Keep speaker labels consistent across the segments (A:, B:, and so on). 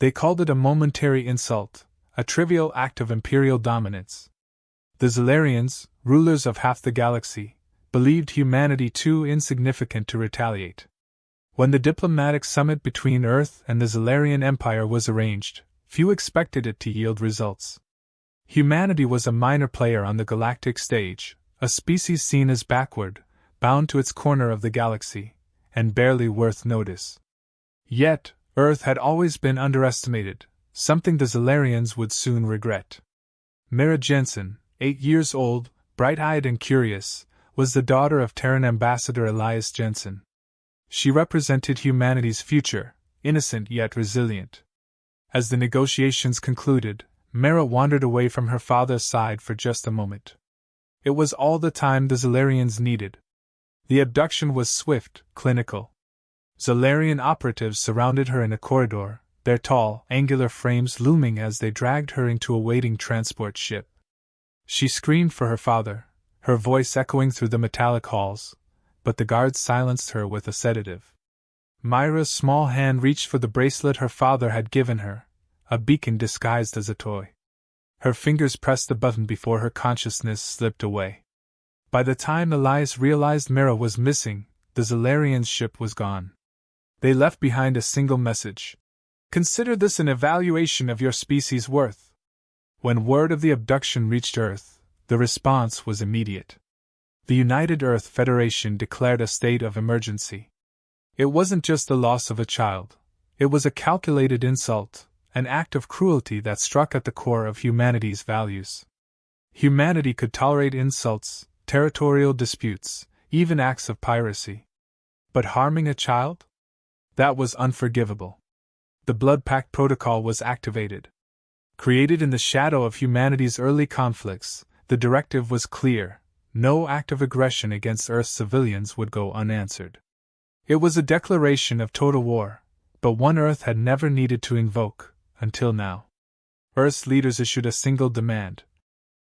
A: They called it a momentary insult, a trivial act of imperial dominance. The Zalarians, rulers of half the galaxy, believed humanity too insignificant to retaliate. When the diplomatic summit between Earth and the Zalarian Empire was arranged, few expected it to yield results. Humanity was a minor player on the galactic stage, a species seen as backward, bound to its corner of the galaxy, and barely worth notice. Yet, Earth had always been underestimated, something the Zalarians would soon regret. Mira Jensen, 8 years old, bright-eyed and curious, was the daughter of Terran Ambassador Elias Jensen. She represented humanity's future, innocent yet resilient. As the negotiations concluded, Mira wandered away from her father's side for just a moment. It was all the time the Zalarians needed. The abduction was swift, clinical. Zalarian operatives surrounded her in a corridor, their tall, angular frames looming as they dragged her into a waiting transport ship. She screamed for her father, her voice echoing through the metallic halls, but the guards silenced her with a sedative. Myra's small hand reached for the bracelet her father had given her, a beacon disguised as a toy. Her fingers pressed the button before her consciousness slipped away. By the time Elias realized Mira was missing, the Zalarian's ship was gone. They left behind a single message. Consider this an evaluation of your species' worth. When word of the abduction reached Earth, the response was immediate. The United Earth Federation declared a state of emergency. It wasn't just the loss of a child. It was a calculated insult, an act of cruelty that struck at the core of humanity's values. Humanity could tolerate insults, territorial disputes, even acts of piracy. But harming a child? That was unforgivable. The Blood Pact Protocol was activated. Created in the shadow of humanity's early conflicts, the directive was clear: no act of aggression against Earth's civilians would go unanswered. It was a declaration of total war, but one Earth had never needed to invoke, until now. Earth's leaders issued a single demand: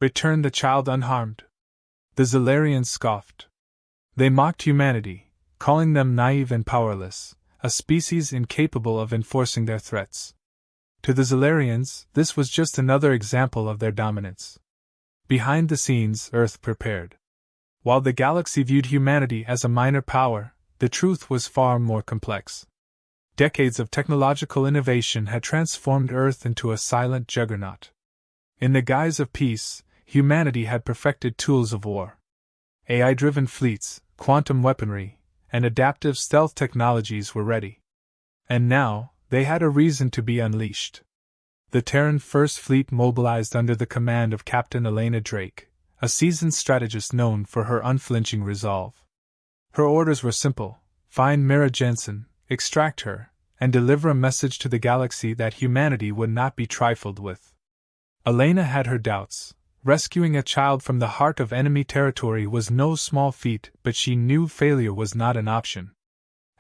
A: return the child unharmed. The Zalarians scoffed. They mocked humanity, calling them naive and powerless, a species incapable of enforcing their threats. To the Zalarians, this was just another example of their dominance. Behind the scenes, Earth prepared. While the galaxy viewed humanity as a minor power, the truth was far more complex. Decades of technological innovation had transformed Earth into a silent juggernaut. In the guise of peace, humanity had perfected tools of war. AI-driven fleets, quantum weaponry, and adaptive stealth technologies were ready. And now, they had a reason to be unleashed. The Terran First Fleet mobilized under the command of Captain Elena Drake, a seasoned strategist known for her unflinching resolve. Her orders were simple: find Mira Jensen, extract her, and deliver a message to the galaxy that humanity would not be trifled with. Elena had her doubts. Rescuing a child from the heart of enemy territory was no small feat, but she knew failure was not an option.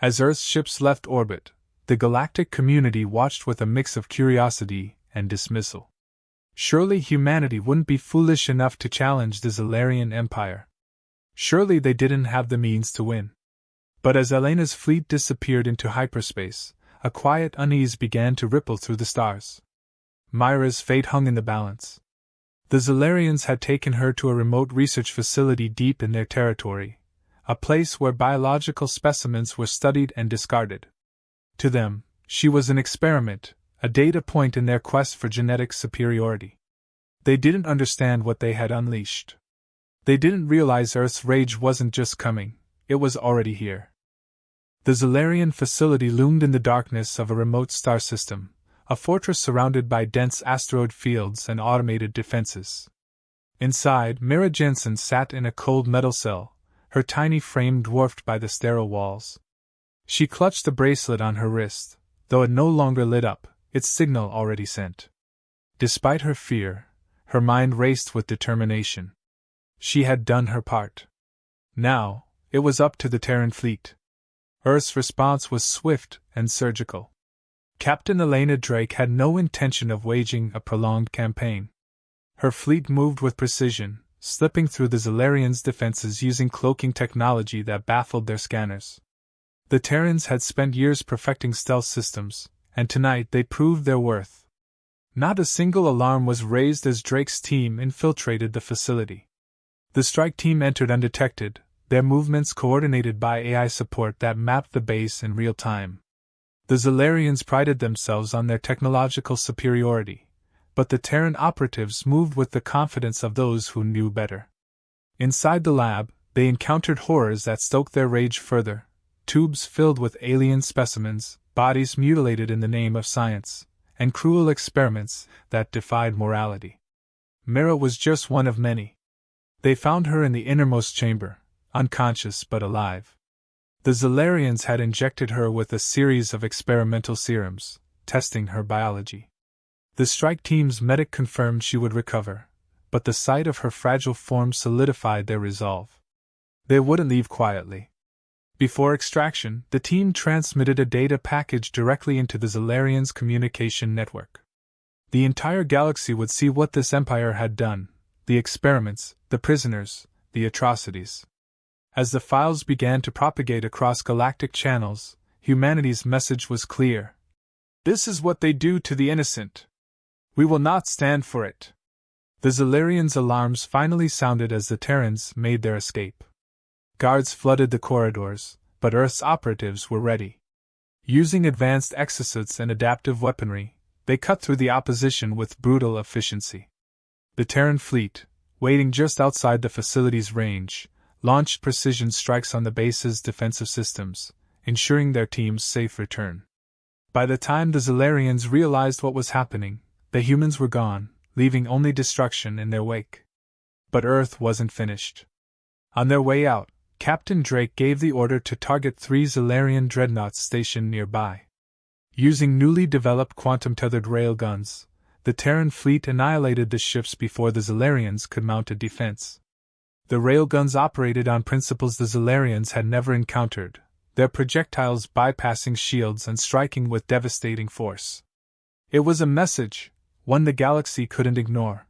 A: As Earth's ships left orbit, the galactic community watched with a mix of curiosity and dismissal. Surely humanity wouldn't be foolish enough to challenge the Zalarian Empire. Surely they didn't have the means to win. But as Elena's fleet disappeared into hyperspace, a quiet unease began to ripple through the stars. Myra's fate hung in the balance. The Zalarians had taken her to a remote research facility deep in their territory, a place where biological specimens were studied and discarded. To them, she was an experiment, a data point in their quest for genetic superiority. They didn't understand what they had unleashed. They didn't realize Earth's rage wasn't just coming, it was already here. The Zalarian facility loomed in the darkness of a remote star system, a fortress surrounded by dense asteroid fields and automated defenses. Inside, Mira Jensen sat in a cold metal cell, her tiny frame dwarfed by the sterile walls. She clutched the bracelet on her wrist, though it no longer lit up, its signal already sent. Despite her fear, her mind raced with determination. She had done her part. Now, it was up to the Terran fleet. Earth's response was swift and surgical. Captain Elena Drake had no intention of waging a prolonged campaign. Her fleet moved with precision, slipping through the Zalarians' defenses using cloaking technology that baffled their scanners. The Terrans had spent years perfecting stealth systems, and tonight they proved their worth. Not a single alarm was raised as Drake's team infiltrated the facility. The strike team entered undetected, their movements coordinated by AI support that mapped the base in real time. The Zalarians prided themselves on their technological superiority, but the Terran operatives moved with the confidence of those who knew better. Inside the lab, they encountered horrors that stoked their rage further: tubes filled with alien specimens, bodies mutilated in the name of science, and cruel experiments that defied morality. Mira was just one of many. They found her in the innermost chamber, unconscious but alive. The Zalarians had injected her with a series of experimental serums, testing her biology. The strike team's medic confirmed she would recover, but the sight of her fragile form solidified their resolve. They wouldn't leave quietly. Before extraction, the team transmitted a data package directly into the Zalarians' communication network. The entire galaxy would see what this empire had done: the experiments, the prisoners, the atrocities. As the files began to propagate across galactic channels, humanity's message was clear. This is what they do to the innocent. We will not stand for it. The Zalarians' alarms finally sounded as the Terrans made their escape. Guards flooded the corridors, but Earth's operatives were ready. Using advanced exosuits and adaptive weaponry, they cut through the opposition with brutal efficiency. The Terran fleet, waiting just outside the facility's range, launched precision strikes on the base's defensive systems, ensuring their team's safe return. By the time the Zalarians realized what was happening, the humans were gone, leaving only destruction in their wake. But Earth wasn't finished. On their way out, Captain Drake gave the order to target 3 Zalarian dreadnoughts stationed nearby. Using newly developed quantum-tethered railguns, the Terran fleet annihilated the ships before the Zalarians could mount a defense. The railguns operated on principles the Zalarians had never encountered, their projectiles bypassing shields and striking with devastating force. It was a message, one the galaxy couldn't ignore.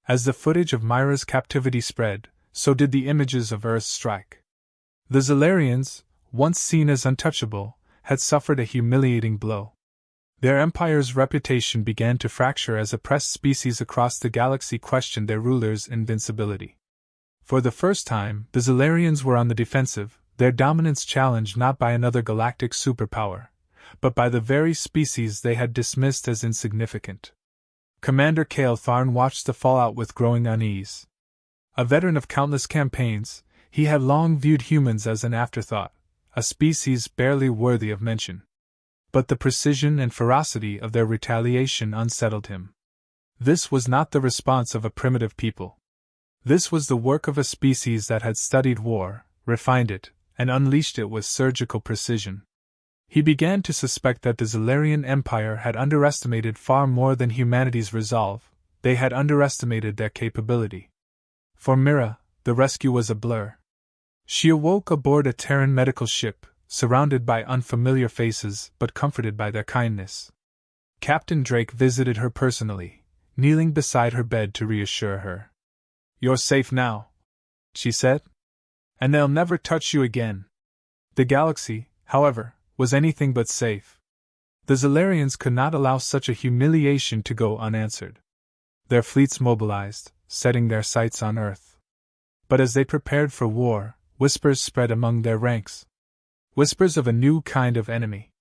A: As the footage of Myra's captivity spread, so did the images of Earth's strike. The Zalarians, once seen as untouchable, had suffered a humiliating blow. Their empire's reputation began to fracture as oppressed species across the galaxy questioned their rulers' invincibility. For the first time, the Zalarians were on the defensive, their dominance challenged not by another galactic superpower, but by the very species they had dismissed as insignificant. Commander Kale Tharn watched the fallout with growing unease. A veteran of countless campaigns, he had long viewed humans as an afterthought, a species barely worthy of mention. But the precision and ferocity of their retaliation unsettled him. This was not the response of a primitive people. This was the work of a species that had studied war, refined it, and unleashed it with surgical precision. He began to suspect that the Zalarian Empire had underestimated far more than humanity's resolve. They had underestimated their capability. For Mira, the rescue was a blur. She awoke aboard a Terran medical ship, surrounded by unfamiliar faces but comforted by their kindness. Captain Drake visited her personally, kneeling beside her bed to reassure her. "You're safe now," she said. "And they'll never touch you again." The galaxy, however, was anything but safe. The Zalarians could not allow such a humiliation to go unanswered. Their fleets mobilized, setting their sights on Earth. But as they prepared for war, whispers spread among their ranks. Whispers of a new kind of enemy.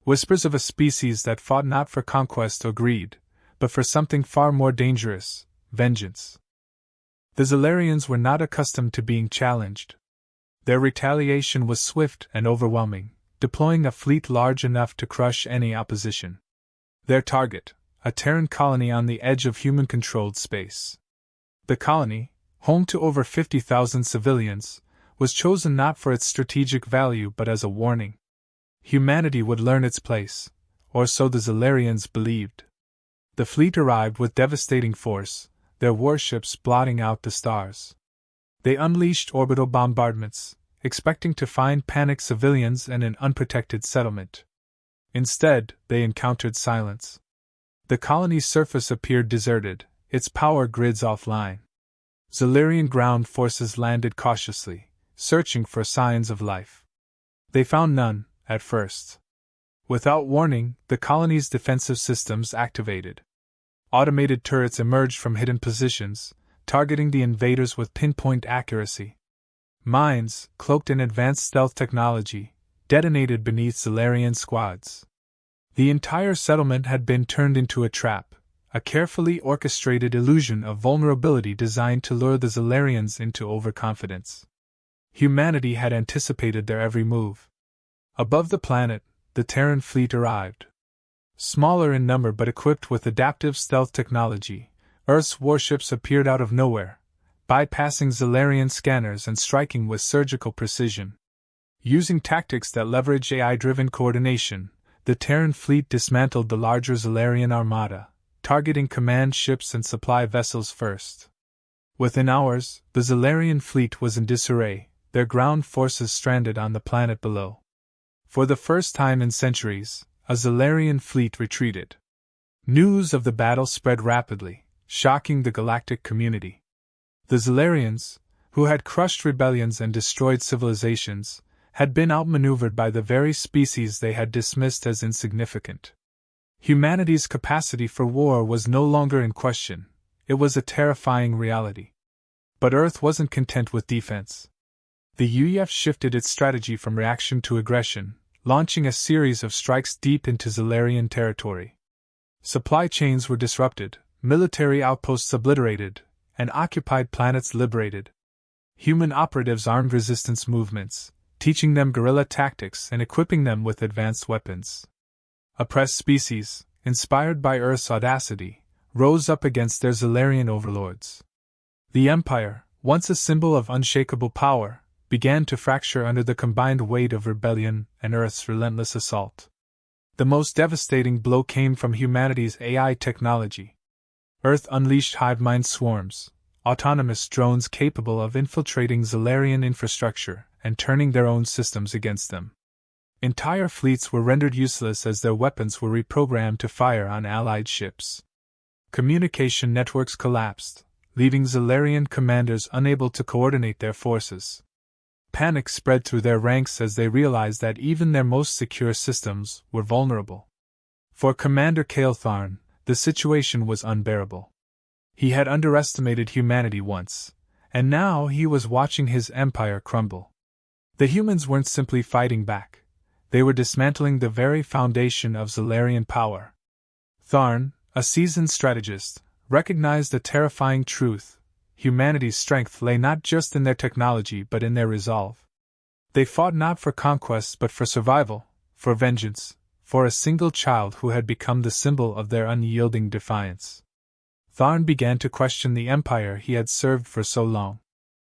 A: Whispers of a species that fought not for conquest or greed, but for something far more dangerous: vengeance. The Zalarians were not accustomed to being challenged. Their retaliation was swift and overwhelming, deploying a fleet large enough to crush any opposition. Their target, a Terran colony on the edge of human-controlled space. The colony, home to over 50,000 civilians, was chosen not for its strategic value but as a warning. Humanity would learn its place, or so the Zalarians believed. The fleet arrived with devastating force, their warships blotting out the stars. They unleashed orbital bombardments, expecting to find panicked civilians and an unprotected settlement. Instead, they encountered silence. The colony's surface appeared deserted, its power grids offline. Zalarian ground forces landed cautiously, searching for signs of life. They found none, at first. Without warning, the colony's defensive systems activated. Automated turrets emerged from hidden positions, targeting the invaders with pinpoint accuracy. Mines, cloaked in advanced stealth technology, detonated beneath Zalarian squads. The entire settlement had been turned into a trap, a carefully orchestrated illusion of vulnerability designed to lure the Zalarians into overconfidence. Humanity had anticipated their every move. Above the planet, the Terran fleet arrived. Smaller in number but equipped with adaptive stealth technology, Earth's warships appeared out of nowhere, bypassing Zalarian scanners and striking with surgical precision. Using tactics that leverage AI-driven coordination, the Terran fleet dismantled the larger Zalarian armada, targeting command ships and supply vessels first. Within hours, the Zalarian fleet was in disarray, their ground forces stranded on the planet below. For the first time in centuries, a Zalarian fleet retreated. News of the battle spread rapidly, shocking the galactic community. The Zalarians, who had crushed rebellions and destroyed civilizations, had been outmaneuvered by the very species they had dismissed as insignificant. Humanity's capacity for war was no longer in question, it was a terrifying reality. But Earth wasn't content with defense. The UEF shifted its strategy from reaction to aggression, launching a series of strikes deep into Zalarian territory. Supply chains were disrupted, military outposts obliterated, and occupied planets liberated. Human operatives armed resistance movements, teaching them guerrilla tactics and equipping them with advanced weapons. Oppressed species, inspired by Earth's audacity, rose up against their Zalarian overlords. The Empire, once a symbol of unshakable power, began to fracture under the combined weight of rebellion and Earth's relentless assault. The most devastating blow came from humanity's AI technology. Earth unleashed hive mind swarms, autonomous drones capable of infiltrating Zalarian infrastructure and turning their own systems against them. Entire fleets were rendered useless as their weapons were reprogrammed to fire on allied ships. Communication networks collapsed, leaving Zalarian commanders unable to coordinate their forces. Panic spread through their ranks as they realized that even their most secure systems were vulnerable. For Commander Kael'Tharn, the situation was unbearable. He had underestimated humanity once, and now he was watching his empire crumble. The humans weren't simply fighting back, they were dismantling the very foundation of Zalarian power. Tharn, a seasoned strategist, recognized a terrifying truth: humanity's strength lay not just in their technology but in their resolve. They fought not for conquest but for survival, for vengeance, for a single child who had become the symbol of their unyielding defiance. Tharn began to question the empire he had served for so long.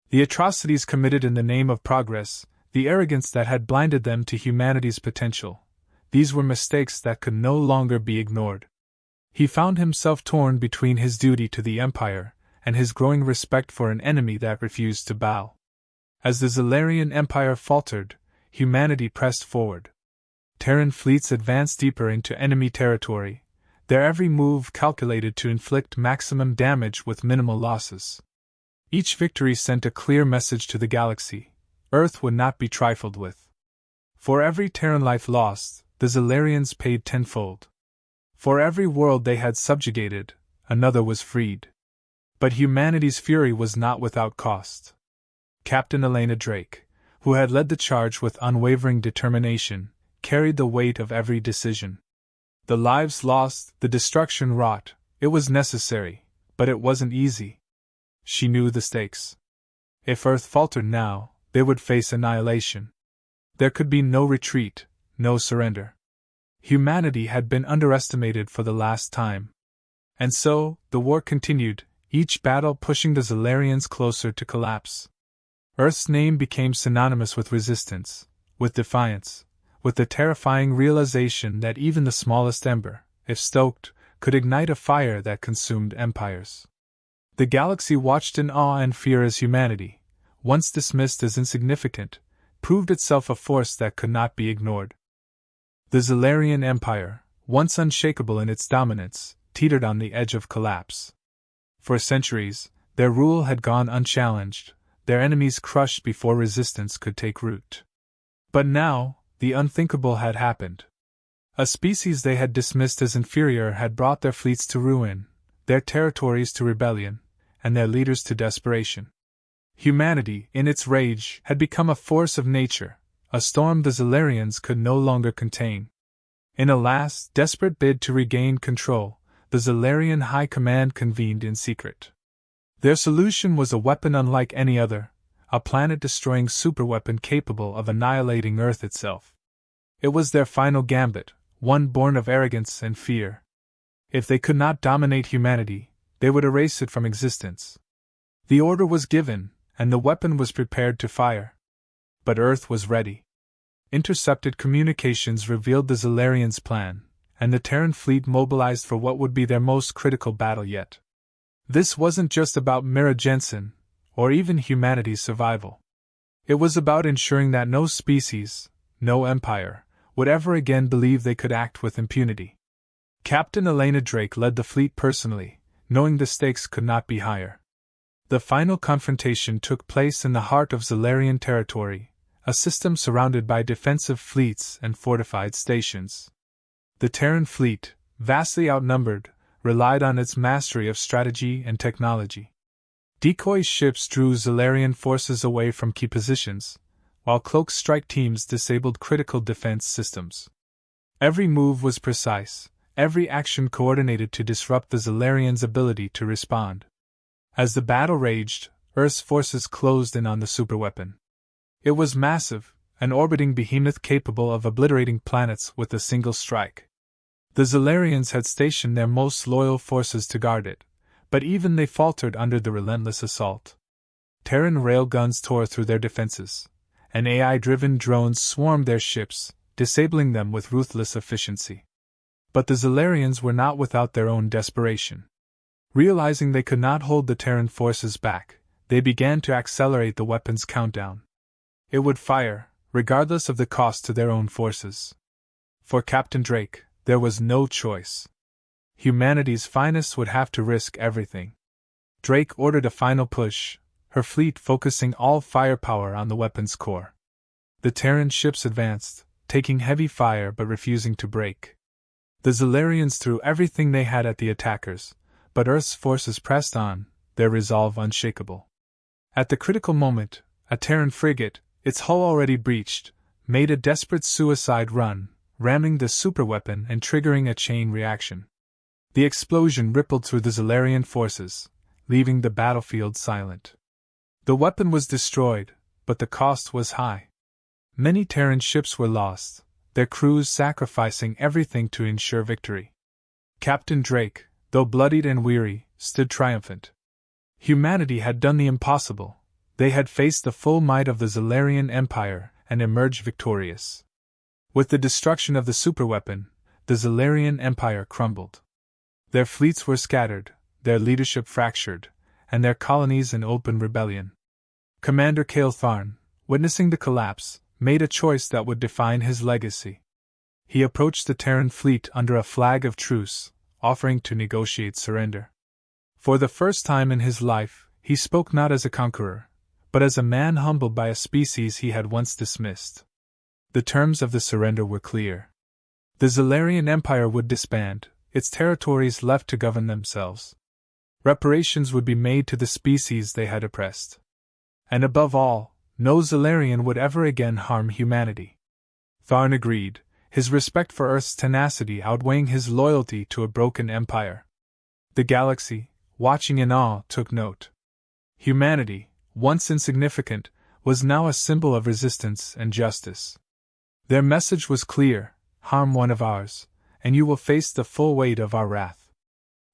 A: The atrocities committed in the name of progress, the arrogance that had blinded them to humanity's potential, these were mistakes that could no longer be ignored. He found himself torn between his duty to the empire and his growing respect for an enemy that refused to bow. As the Zalarian Empire faltered, humanity pressed forward. Terran fleets advanced deeper into enemy territory, their every move calculated to inflict maximum damage with minimal losses. Each victory sent a clear message to the galaxy: Earth would not be trifled with. For every Terran life lost, the Zalarians paid tenfold. For every world they had subjugated, another was freed. But humanity's fury was not without cost. Captain Elena Drake, who had led the charge with unwavering determination, carried the weight of every decision. The lives lost, the destruction wrought, it was necessary, but it wasn't easy. She knew the stakes. If Earth faltered now, they would face annihilation. There could be no retreat, no surrender. Humanity had been underestimated for the last time. And so, the war continued, each battle pushing the Zalarians closer to collapse. Earth's name became synonymous with resistance, with defiance, with the terrifying realization that even the smallest ember, if stoked, could ignite a fire that consumed empires. The galaxy watched in awe and fear as humanity, once dismissed as insignificant, proved itself a force that could not be ignored. The Zalarian Empire, once unshakable in its dominance, teetered on the edge of collapse. For centuries, their rule had gone unchallenged, their enemies crushed before resistance could take root. But now, the unthinkable had happened. A species they had dismissed as inferior had brought their fleets to ruin, their territories to rebellion, and their leaders to desperation. Humanity, in its rage, had become a force of nature, a storm the Zalarians could no longer contain. In a last, desperate bid to regain control, the Zalarian High Command convened in secret. Their solution was a weapon unlike any other, a planet-destroying superweapon capable of annihilating Earth itself. It was their final gambit, one born of arrogance and fear. If they could not dominate humanity, they would erase it from existence. The order was given, and the weapon was prepared to fire. But Earth was ready. Intercepted communications revealed the Zalarians' plan, and the Terran fleet mobilized for what would be their most critical battle yet. This wasn't just about Mira Jensen, or even humanity's survival. It was about ensuring that no species, no empire, would ever again believe they could act with impunity. Captain Elena Drake led the fleet personally, knowing the stakes could not be higher. The final confrontation took place in the heart of Zalarian territory, a system surrounded by defensive fleets and fortified stations. The Terran fleet, vastly outnumbered, relied on its mastery of strategy and technology. Decoy ships drew Zalarian forces away from key positions, while cloak strike teams disabled critical defense systems. Every move was precise, every action coordinated to disrupt the Zalarians' ability to respond. As the battle raged, Earth's forces closed in on the superweapon. It was massive, an orbiting behemoth capable of obliterating planets with a single strike. The Zalarians had stationed their most loyal forces to guard it, but even they faltered under the relentless assault. Terran railguns tore through their defenses, and AI-driven drones swarmed their ships, disabling them with ruthless efficiency. But the Zalarians were not without their own desperation. Realizing they could not hold the Terran forces back, they began to accelerate the weapon's countdown. It would fire, regardless of the cost to their own forces. For Captain Drake, there was no choice. Humanity's finest would have to risk everything. Drake ordered a final push, her fleet focusing all firepower on the weapon's core. The Terran ships advanced, taking heavy fire but refusing to break. The Zalarians threw everything they had at the attackers, but Earth's forces pressed on, their resolve unshakable. At the critical moment, a Terran frigate, its hull already breached, made a desperate suicide run, ramming the superweapon and triggering a chain reaction. The explosion rippled through the Zalarian forces, leaving the battlefield silent. The weapon was destroyed, but the cost was high. Many Terran ships were lost, their crews sacrificing everything to ensure victory. Captain Drake, though bloodied and weary, stood triumphant. Humanity had done the impossible. They had faced the full might of the Zalarian Empire and emerged victorious. With the destruction of the superweapon, the Zalarian Empire crumbled. Their fleets were scattered, their leadership fractured, and their colonies in open rebellion. Commander Kale Tharn, witnessing the collapse, made a choice that would define his legacy. He approached the Terran fleet under a flag of truce, offering to negotiate surrender. For the first time in his life, he spoke not as a conqueror, but as a man humbled by a species he had once dismissed. The terms of the surrender were clear. The Zalarian Empire would disband, its territories left to govern themselves. Reparations would be made to the species they had oppressed. And above all, no Zalarian would ever again harm humanity. Tharn agreed, his respect for Earth's tenacity outweighing his loyalty to a broken empire. The galaxy, watching in awe, took note. Humanity, once insignificant, was now a symbol of resistance and justice. Their message was clear: harm one of ours, and you will face the full weight of our wrath.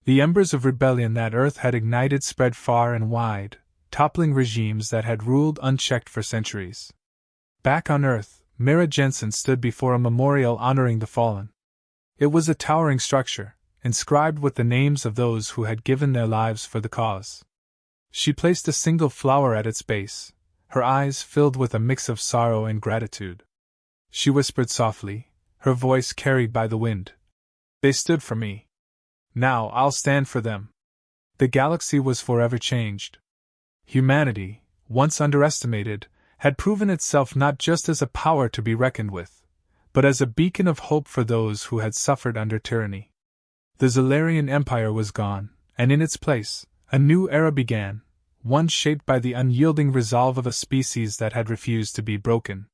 A: The embers of rebellion that Earth had ignited spread far and wide, toppling regimes that had ruled unchecked for centuries. Back on Earth, Mira Jensen stood before a memorial honoring the fallen. It was a towering structure, inscribed with the names of those who had given their lives for the cause. She placed a single flower at its base, her eyes filled with a mix of sorrow and gratitude. She whispered softly, her voice carried by the wind, "They stood for me. Now I'll stand for them." The galaxy was forever changed. Humanity, once underestimated, had proven itself not just as a power to be reckoned with, but as a beacon of hope for those who had suffered under tyranny. The Zalarian Empire was gone, and in its place, a new era began, one shaped by the unyielding resolve of a species that had refused to be broken.